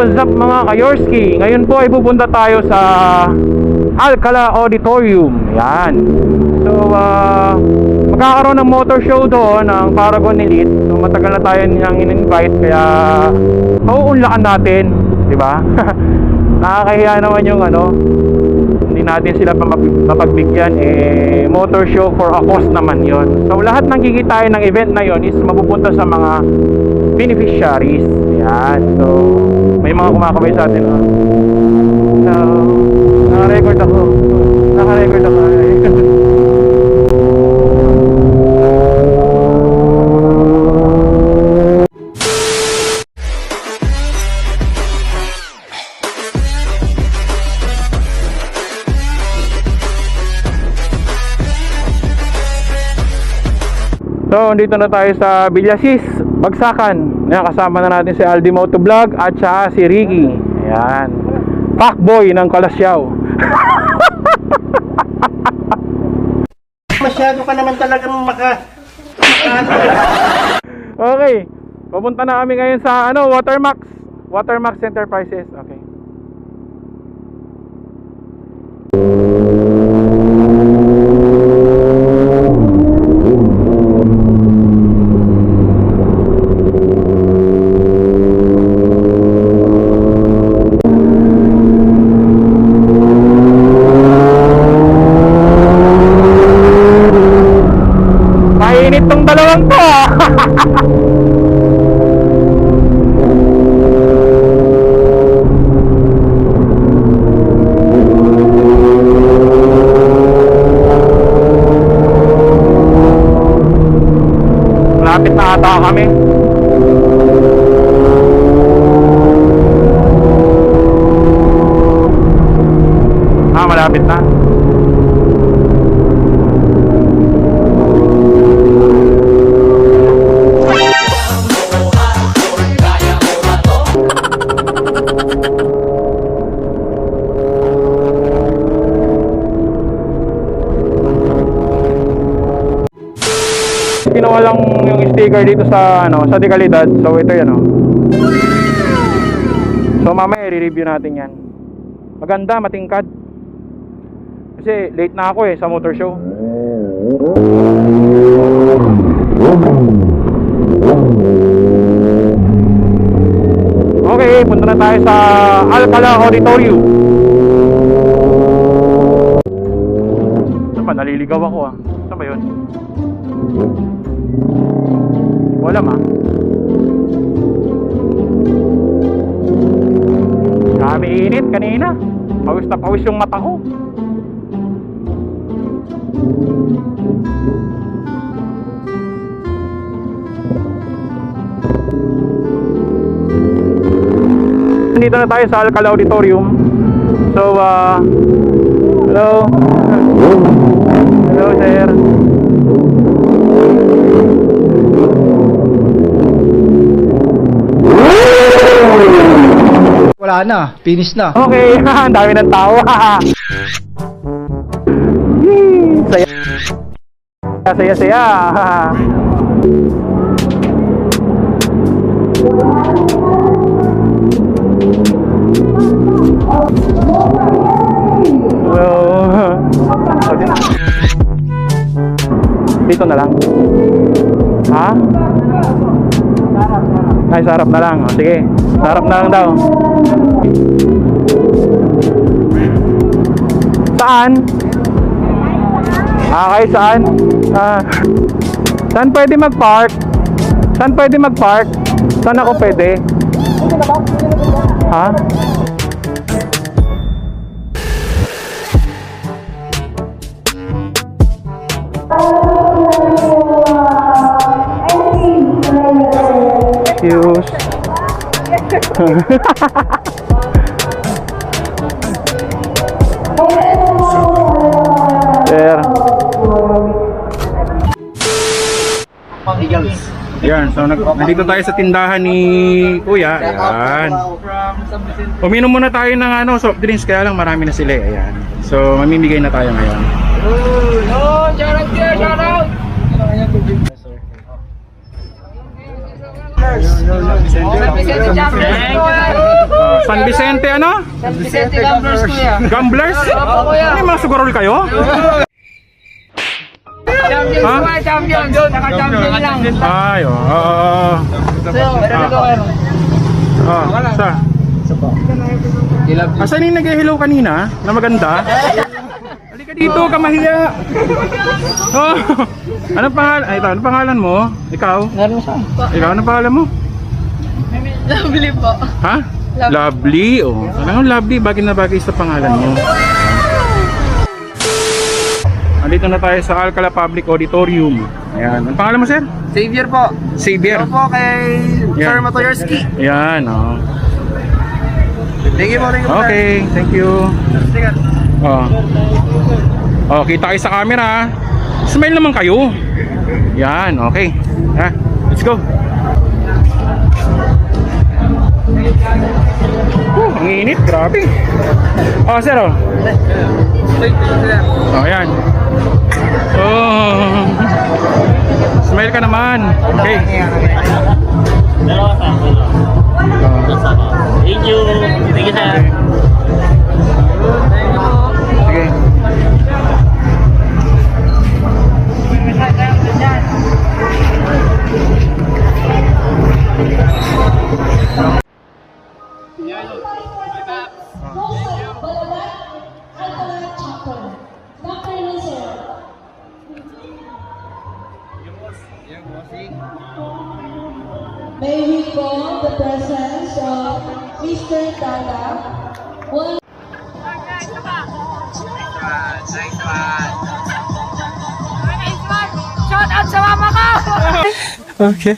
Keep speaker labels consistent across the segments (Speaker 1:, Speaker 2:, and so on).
Speaker 1: what's up mga ka-yorzky? Ngayon po ay pupunta tayo sa Alacala Auditorium. Yan. So, magkakaroon ng motor show doon ng Paragon Elite. So, matagal na tayo niyang in-invite, kaya mauunlakan natin, di ba? Nakakahiya naman yung hindi natin sila mapagbigyan. Motor show for a cause naman yon. So, lahat ng kikitain ng event na yon is mapupunta sa mga beneficiaries. Yan. So, may mga kumakabay sa atin. So, naka-record ako. Naka-record ako. So, dito na tayo sa Villasis, Bagsakan. Ayan, kasama na natin si Aldi Moto Vlog at saka si Ricky. Ayan. Fuckboy ng Kalasyaw.
Speaker 2: Masyado ka naman talagang
Speaker 1: Okay. Pupunta na kami ngayon sa Watermax Enterprises. Okay. Mainit tong dalawang to. Malapit na ata kami. Malapit na. Pinawalang yung sticker dito sa sa dekalidad. So ito yan So mamaya i-review natin yan. Maganda, matingkad. Kasi late na ako sa motor show. Okay, punta na tayo sa Alacala Auditorium. Saan ba? Naliligaw ako Saan ba yun? Hindi ko alam Kami init kanina. Pawis na pawis yung mata ko. Dito na tayo sa Alacala Auditorium. So, hello. Hello, sir.
Speaker 2: Wala na, finish na.
Speaker 1: Okay, ang dami ng tao. Saya. Dito na lang. Ay, sarap na lang. Sige, sarap na lang daw. Saan? Okay, saan? Saan pwede mag-park? Saan pwede mag-park? Saan ako pwede? Excuse. Sir. Yan, so nandito tayo sa tindahan ni Kuya. Ayan. Uminom muna tayo ng soft drinks, kaya lang marami na sila. Ayan. So mamimigay na tayo ngayon. Shout out! San Vicente ano?
Speaker 2: San Vicente Gamblers kuya.
Speaker 1: Gamblers?
Speaker 2: Opo kuya.
Speaker 1: Ano yung mga sugarol kayo?
Speaker 2: Champions
Speaker 1: Ha?
Speaker 2: kuya, champions. Naka-champion lang.
Speaker 1: Ay,
Speaker 2: Meron ako meron.
Speaker 1: sa? Asan yung nag-hello kanina na maganda? Halika dito, ka mahiya. Oh. Anong pangalan? Ay, ito, anong pangalan mo? Ikaw?
Speaker 2: Meron siya.
Speaker 1: Ikaw, anong pangalan mo?
Speaker 3: Lovely po.
Speaker 1: Ha? Lovely. Oh. Alam mo, lovely, bagay na bagay sa pangalan mo. Andito na tayo sa Alacala Public Auditorium. Ayan. Ang pangalan mo, sir?
Speaker 2: Xavier po.
Speaker 1: Xavier.
Speaker 2: Ito po kay Sir Moto Yorzky.
Speaker 1: Ayan, oh.
Speaker 2: Thank you po, thank you po.
Speaker 1: Okay, thank you. Oh. Oh, kita kayo sa camera. Smile naman kayo. Yan, okay. Ha, let's go. Ang init, grabe. Oh, sir, oh. Oh, ayan. Oh. Smile ka naman. Okay.
Speaker 4: Thank you. Thank you, sir.
Speaker 1: Sige.
Speaker 5: May we call the presence of Mr. Dada. One
Speaker 3: Shout out sa mama ko!
Speaker 1: Okay.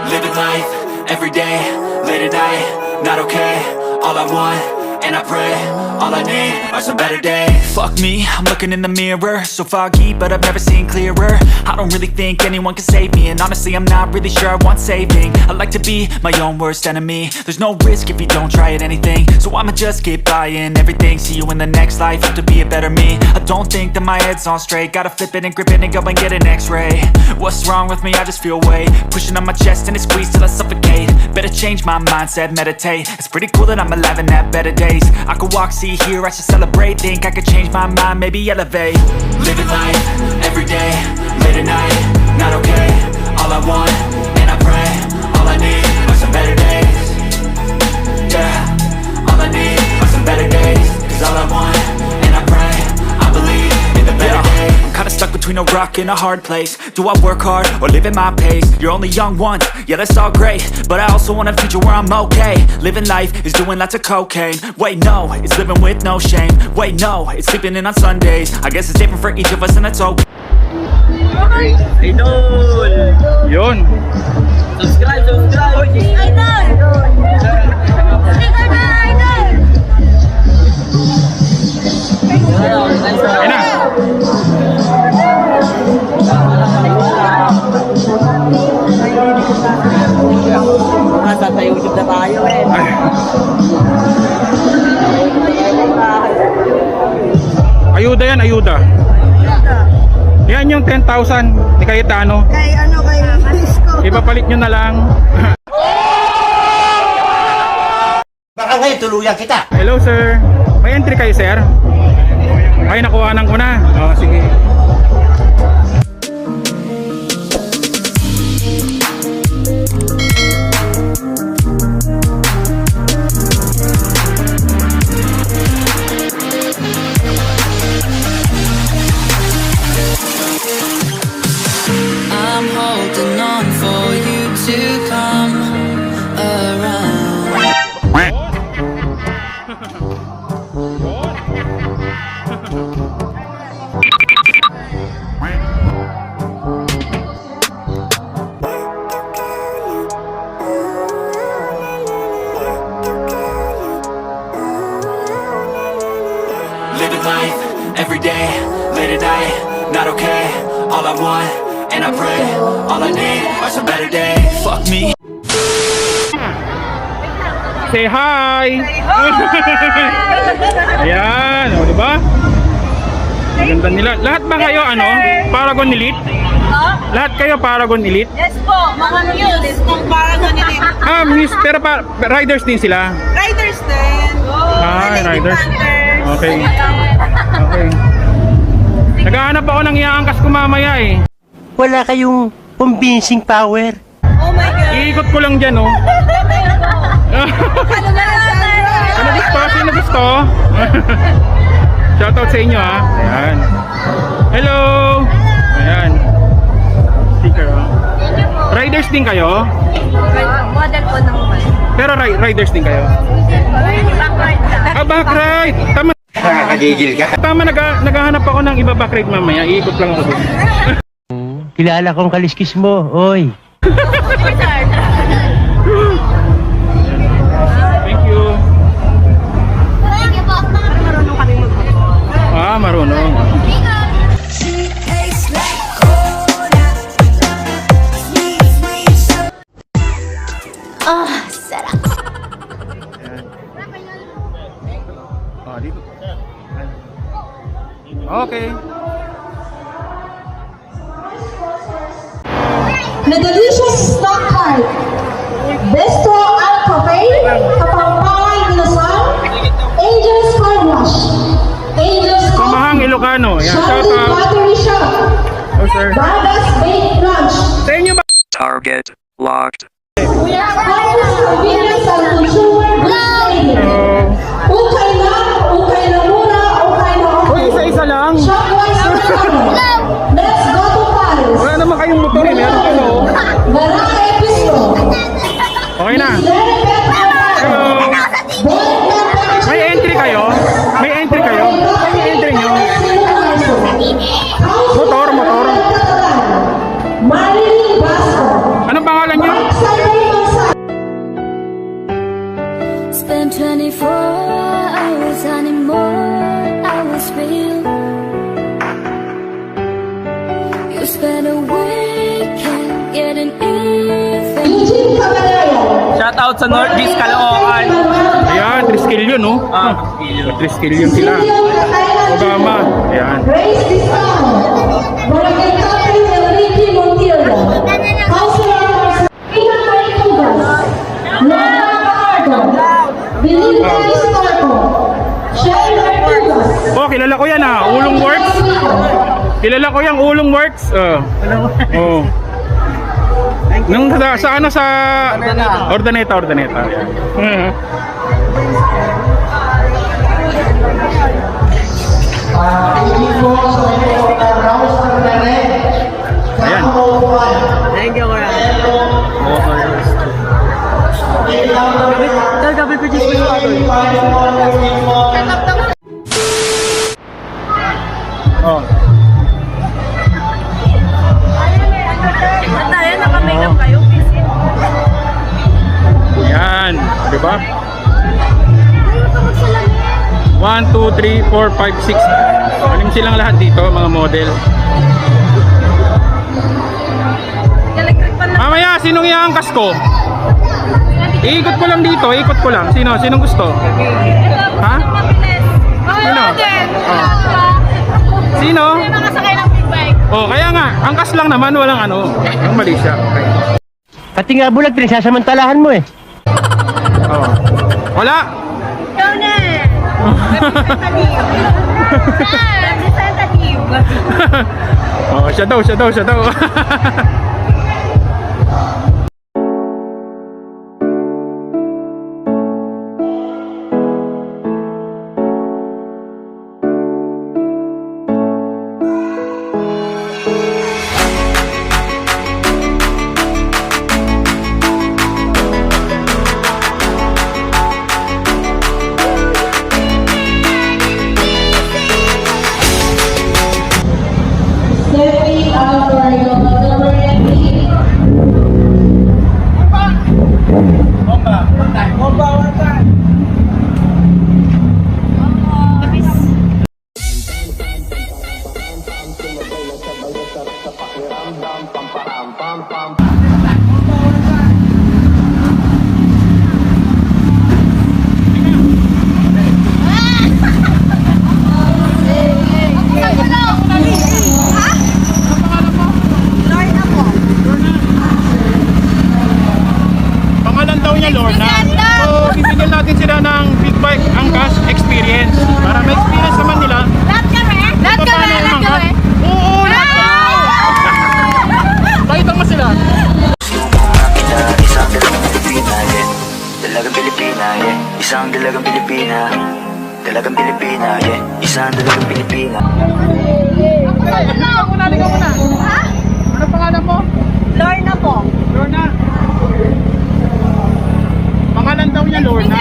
Speaker 6: Living life, every day, late at night, not okay. All I want, and I pray, all I need are some better days. Fuck me, I'm looking in the mirror, so foggy, but I've never seen clearer. I don't really think anyone can save me, and honestly I'm not really sure I want saving. I like to be my own worst enemy. There's no risk if you don't try at anything, so I'ma just keep buying everything. See you in the next life, have to be a better me. I don't think that my head's on straight, gotta flip it and grip it and go and get an x-ray. What's wrong with me? I just feel weight pushing on my chest and it squeezes till I suffocate. Better change my mindset, meditate. It's pretty cool that I'm alive and have better days. I could walk, see, hear, I should celebrate. Think I could change my mind, maybe elevate. Living life, every day, late at night, not okay. All I want, and I pray, all I need are some better days. Yeah, all I need are some better days. Cause all I want, and I pray, I believe in the better days. I'm kinda stuck between a rock and a hard place. Do I work hard or live at my pace? You're only young once, yeah that's all great, but I also want a future where I'm okay. Living life is doing lots of cocaine. Wait no, it's living with no shame. Wait no, it's sleeping in on Sundays. I guess it's different for each of us and that's okay.
Speaker 4: Idol!
Speaker 1: Yun.
Speaker 4: Subscribe!
Speaker 3: Idol! Sticker na, idol!
Speaker 1: Ayun na.
Speaker 4: Nasa sa YouTube na tayo eh.
Speaker 1: Ay. Ayuda yan, ayuda. Yan yung 10,000 ni Cayetano.
Speaker 3: Kay Disco.
Speaker 1: Ipapalit nyo na lang.
Speaker 2: Baka ngayon tuluyan kita.
Speaker 1: Hello sir. May entry kayo sir? Ay nakuhanan ko na. Oh, sige.
Speaker 6: I'm holding on for you to come around. Living life, every day, late at night, not okay. All I want, and I pray, all I need are some better days. Fuck me.
Speaker 1: Say hi! Ayan, o diba? ganda nila. Lahat ba kayo ano? Paragon Elite? Lahat kayo Paragon Elite?
Speaker 3: Yes po, mga news kung Paragon Elite.
Speaker 1: Ah, miss, pero riders din sila.
Speaker 3: Riders din.
Speaker 1: Riders. Okay. Okay. Naghahanap ako ng iangkas ko mamaya eh.
Speaker 2: Wala kayong convincing power.
Speaker 3: Oh my God.
Speaker 1: Iikot ko lang dyan, oh.
Speaker 3: Ano na lang,
Speaker 1: Sino gusto? Sino gusto? Shoutout sa inyo, ha. Ayan. Hello. Ayan. Sticker, oh. Riders din kayo?
Speaker 3: Model po ng
Speaker 1: Pero riders din kayo?
Speaker 3: backward lang.
Speaker 1: Ah, backride! Tama.
Speaker 2: Nakakagigil ka.
Speaker 1: Tama, naghahanap ako ng iba backride mamaya. Iikot lang ako dun.
Speaker 2: Kilala kong kaliskis mo, oy.
Speaker 1: Thank you.
Speaker 3: Thank you po. Marunong kami mag-motor.
Speaker 1: Ah, marunong.
Speaker 3: Sarap.
Speaker 1: Ah, dito. Okay.
Speaker 5: The delicious stock card. Bistro Al Cafe, Kapampangan, Inasal, Angel's Car Wash, Angel's
Speaker 1: Samahang
Speaker 5: Coffee,
Speaker 1: Ilocano. Yan,
Speaker 5: Shandy
Speaker 1: shoutout.
Speaker 5: Battery Shop,
Speaker 1: Oh, sir.
Speaker 5: Bardas Baked Lunch,
Speaker 1: Sa inyo ba?
Speaker 7: Target locked.
Speaker 5: Finest Convenience and Consumer Goods Trading. Ukay na mura, ukay na
Speaker 1: Uy,
Speaker 5: okay.
Speaker 1: isa-isa lang.
Speaker 5: Shopwise Mercado. Let's go to Paris.
Speaker 1: Wala naman kayong motor eh. Meron kayo.
Speaker 5: Barangay Bistro.
Speaker 1: Okay na.
Speaker 5: Very
Speaker 1: Hello. May entry kayo? May entry kayo? May entry nyo? Motor.
Speaker 5: Maraming Basco.
Speaker 1: Anong pangalan nyo?
Speaker 8: Spend 24 hours anymore hours with you. You spend a weekend getting even.
Speaker 5: Eugene Caballero.
Speaker 2: Shoutout sa Northeast Caloocan.
Speaker 1: Ayan, Triskelion, no? Triskelion sila. Obama. Ayan.
Speaker 5: Grace Vizcano. Barangay Captain Enrique Montiel. Councilor Ina Maritugas. Lorna Macardo. Belinda Estorco. Sherry Maritugas.
Speaker 1: Oh, kilala ko yan, ha. Ulong Works. Kilala ko yung Ulong Works. Oh. Nung sa ano sa Ordaneta. Ayan. Ayan.
Speaker 2: Thank you, kuya. Moto Yorzky. Gabi ko just with
Speaker 1: Oh.
Speaker 3: Tayo, naka-makeup kayo, visit.
Speaker 1: Ayan, di ba? 1, 2, 3, 4, 5, 6. Anim silang lahat dito, mga model.
Speaker 3: Electric pan lang.
Speaker 1: Mamaya, sinong iangkas ko? Iikot ko lang dito, ikot ko lang. Sinong gusto? Ha?
Speaker 3: Mabilis.
Speaker 1: Sino? Oh. Sino?
Speaker 3: Yung mga sakay ng big bike.
Speaker 1: Oh, kaya nga, angkas lang naman, walang ano. Ang mali siya. Okay.
Speaker 2: Pati nga bulag, pinasasamantalahan mo eh.
Speaker 1: Oh. Wala.
Speaker 3: Ikaw na. Representative.
Speaker 1: Oh, siya daw.
Speaker 5: Stepping out for your
Speaker 4: Pilipina, dalagang Pilipina, yeah. Isang dalagang Pilipina.
Speaker 1: Ano pangalan mo?
Speaker 3: Lorna po.
Speaker 1: Lorna. Pangalan daw niya Lorna.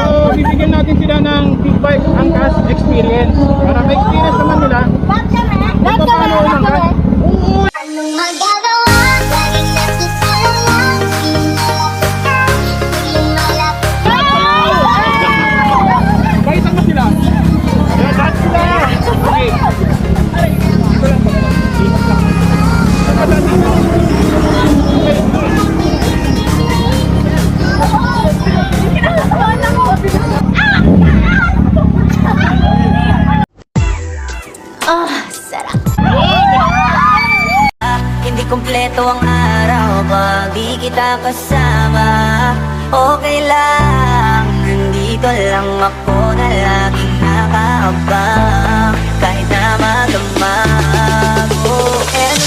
Speaker 1: So, bibigyan natin sila ng Bigbike Angkas experience. Para may experience naman nila. Kung paano umangkas.
Speaker 8: Anong magagawa? Laging nagsasalang
Speaker 1: Baitan mo sila. Lahat sila. Okay.
Speaker 9: Hindi kumpleto ang araw pag di kita kasama. Okay lang, nandito lang ako na laging nakaabang. Kahit na madamag, oh, and